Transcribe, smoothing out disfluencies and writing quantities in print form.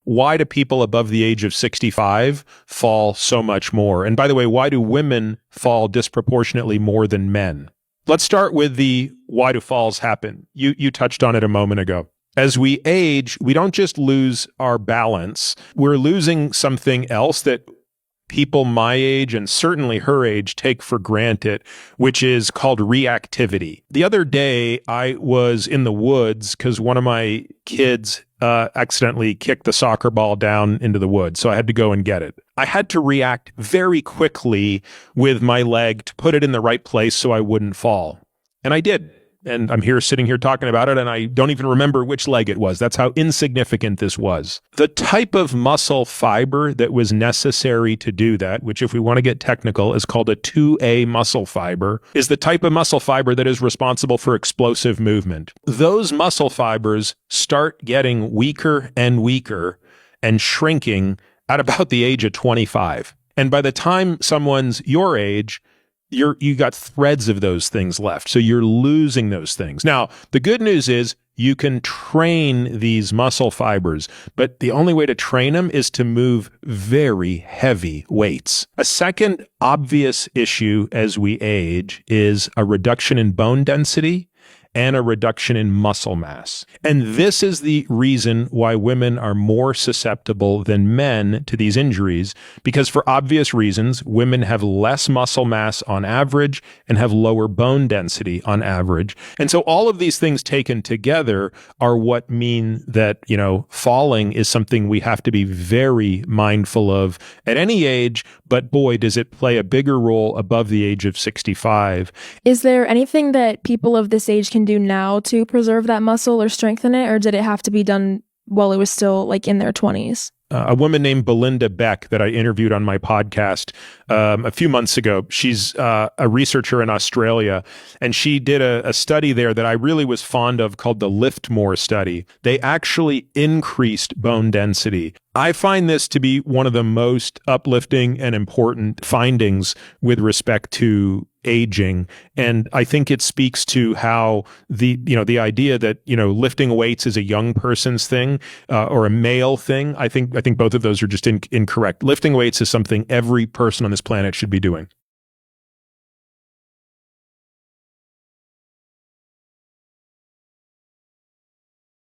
why do people above the age of 65 fall so much more? And by the way, why do women fall disproportionately more than men? Let's start with the why do falls happen? You touched on it a moment ago. As we age, we don't just lose our balance. We're losing something else that people my age and certainly her age take for granted, which is called reactivity. The other day, I was in the woods because one of my kids accidentally kicked the soccer ball down into the woods, so I had to go and get it. I had to react very quickly with my leg to put it in the right place so I wouldn't fall. And I did. And I'm sitting here talking about it, and I don't even remember which leg it was. That's how insignificant this was. The type of muscle fiber that was necessary to do that, which if we want to get technical is called a 2A muscle fiber, is the type of muscle fiber that is responsible for explosive movement. Those muscle fibers start getting weaker and weaker and shrinking at about the age of 25. And by the time someone's your age, you got threads of those things left. So you're losing those things. Now, the good news is you can train these muscle fibers, but the only way to train them is to move very heavy weights. A second obvious issue as we age is a reduction in bone density and a reduction in muscle mass. And this is the reason why women are more susceptible than men to these injuries, because for obvious reasons, women have less muscle mass on average and have lower bone density on average. And so all of these things taken together are what mean that, falling is something we have to be very mindful of at any age, but boy, does it play a bigger role above the age of 65. Is there anything that people of this age can do now to preserve that muscle or strengthen it, or did it have to be done while it was still in their 20s? A woman named Belinda Beck that I interviewed on my podcast a few months ago. She's a researcher in Australia, and she did a study there that I really was fond of called the Liftmore study. They actually increased bone density. I find this to be one of the most uplifting and important findings with respect to aging. And I think it speaks to how the idea that, lifting weights is a young person's thing or a male thing. I think both of those are just incorrect. Lifting weights is something every person on this planet should be doing.